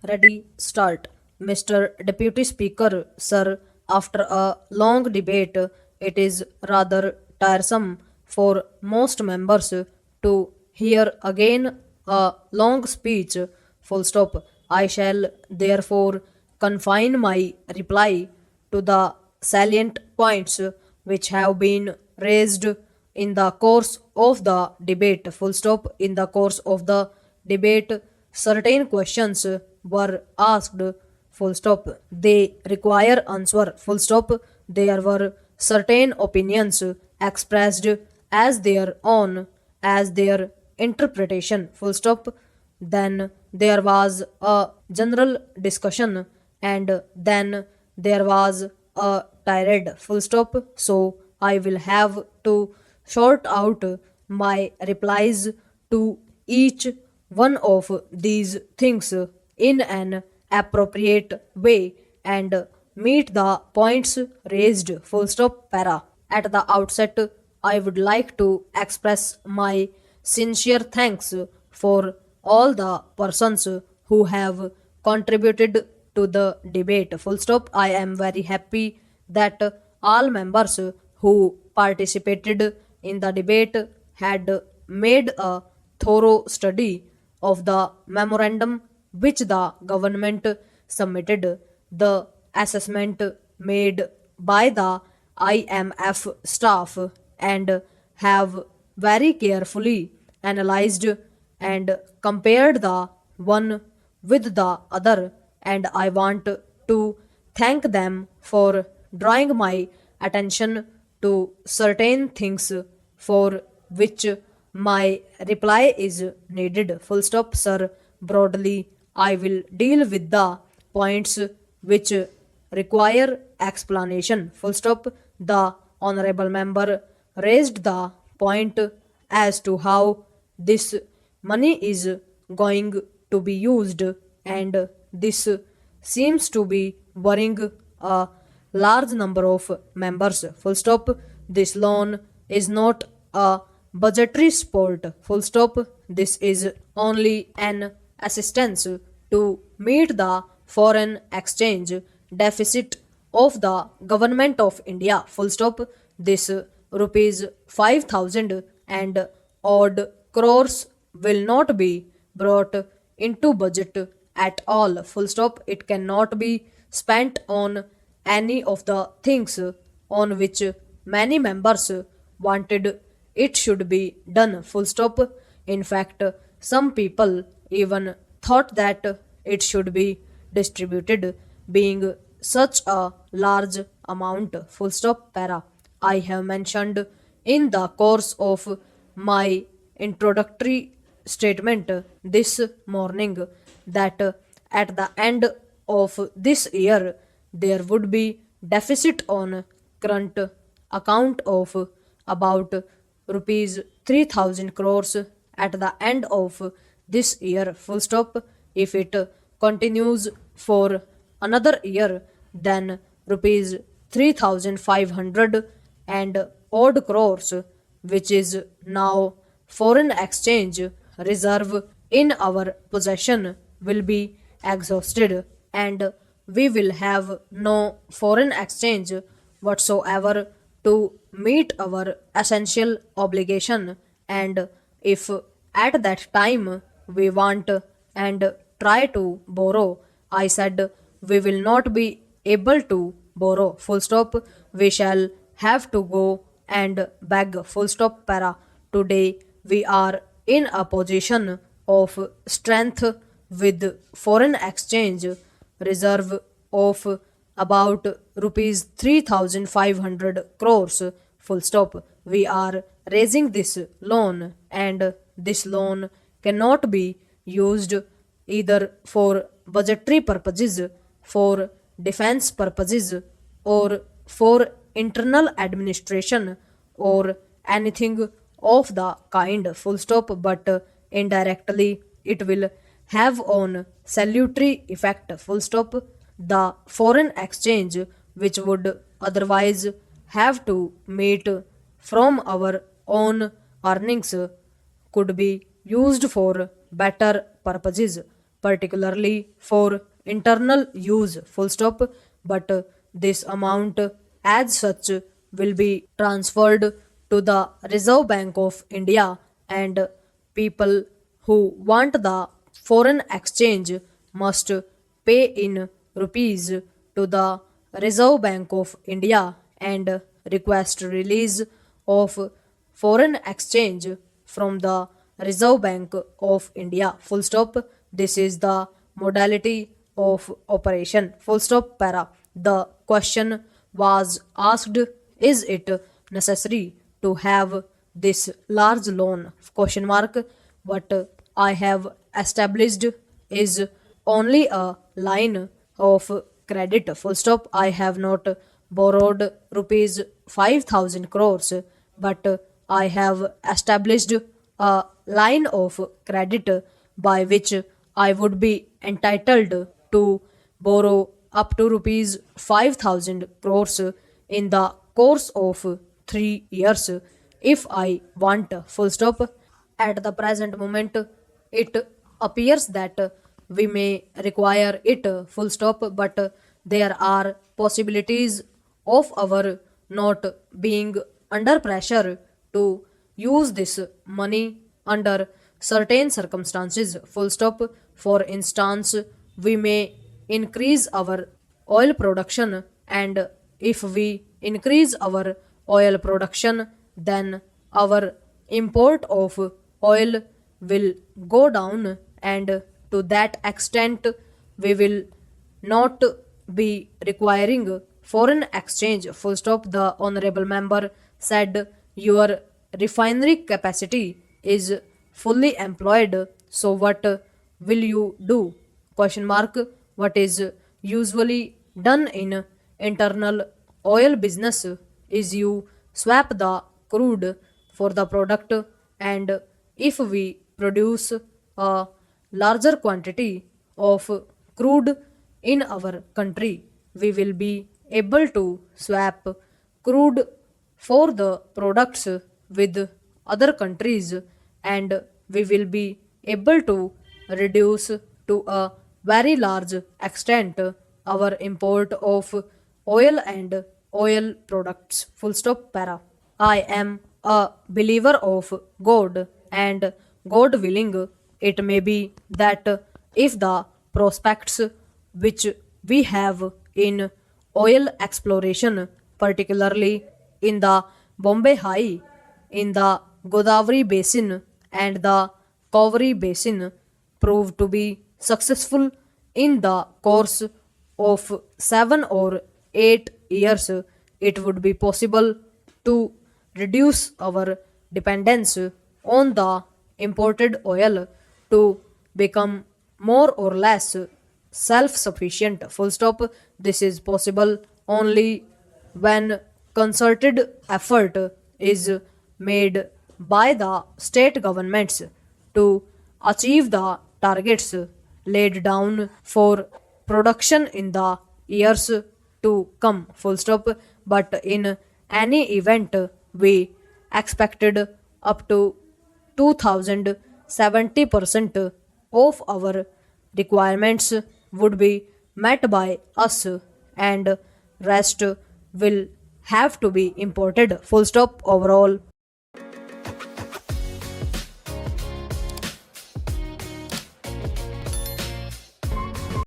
Ready, start. Mr. Deputy Speaker, sir, after a long debate, it is rather tiresome for most members to hear again a long speech. Full stop. I shall therefore confine my reply to the salient points which have been raised in the course of the debate. Full stop. In the course of the debate, certain questions were asked. Full stop. They require answer. Full stop. There were certain opinions expressed as their own, as their interpretation. Full stop. Then there was a general discussion, and then there was a tirade. Full stop. So I will have to sort out my replies to each one of these things in an appropriate way and meet the points raised. Full stop. Para. At the outset, I would like to express my sincere thanks for all the persons who have contributed to the debate. Full stop. I am very happy that all members who participated in the debate had made a thorough study of the memorandum which the government submitted. The assessment made by the IMF staff and have very carefully analyzed and compared the one with the other, and I want to thank them for drawing my attention to certain things for which my reply is needed. Full stop. Sir, broadly I will deal with the points which require explanation. Full stop. The honorable member raised the point as to how this money is going to be used, and this seems to be worrying a large number of members. Full stop. This loan is not a budgetary support. Full stop. This is only an assistance to meet the foreign exchange deficit of the government of India. Full stop. This rupees 5,000 and odd crores will not be brought into budget at all. Full stop. It cannot be spent on any of the things on which many members wanted it should be done. Full stop. In fact, some people even thought that it should be distributed, being such a large amount. Full stop. Para. I have mentioned in the course of my introductory statement this morning that at the end of this year there would be deficit on current account of about rupees 3,000 crores at the end of this year. Full stop. If it continues for another year, then rupees 3,500 and odd crores, which is now foreign exchange reserve in our possession, will be exhausted, and we will have no foreign exchange whatsoever to meet our essential obligation. And if at that time we want and try to borrow, I said we will not be able to borrow. Full stop. We shall have to go and beg. Full stop. Para. Today we are in a position of strength with foreign exchange reserve of about rupees 3,500 crores. Full stop. We are raising this loan, and this loan cannot be used either for budgetary purposes, for defense purposes, or for internal administration, or anything of the kind. Full stop. But indirectly it will have on salutary effect. Full stop. The foreign exchange which would otherwise have to meet from our own earnings could be used for better purposes. particularly for internal use, full stop, but this amount as such will be transferred to the Reserve Bank of India, and people who want the foreign exchange must pay in rupees to the Reserve Bank of India and request release of foreign exchange from the Reserve Bank of India. Full stop. This is the modality of operation. Full stop. Para. The question was asked: is it necessary to have this large loan? Question mark. What I have established is only a line of credit. Full stop. I have not borrowed rupees 5,000 crores, but I have established a line of credit by which I would be entitled to borrow up to rupees 5,000 crores in the course of 3 years if I want. Full stop. At the present moment, it appears that we may require it, full stop, but there are possibilities of our not being under pressure to use this money under certain circumstances, full stop. For instance, we may increase our oil production, and if we increase our oil production, then our import of oil will go down, and to that extent we will not be requiring foreign exchange, full stop. The honorable member said your refinery capacity is fully employed, so what will you do? Question mark. What is usually done in internal oil business is you swap the crude for the product, and if we produce a larger quantity of crude in our country, we will be able to swap crude for the products with other countries, and we will be able to reduce to a very large extent our import of oil and oil products, full stop. Para. I am a believer of God, and God willing, it may be that if the prospects which we have in oil exploration, particularly in the Bombay High, in the Godavari Basin, and the Cauvery Basin, prove to be successful in the course of 7 or 8 years, it would be possible to reduce our dependence on the imported oil to become more or less self sufficient, full stop. This is possible only when concerted effort is made by the state governments to achieve the targets laid down for production in the years to come, full stop. But in any event, we expected up to 2070% of our requirements would be met by us, and rest will have to be imported, full stop. Overall,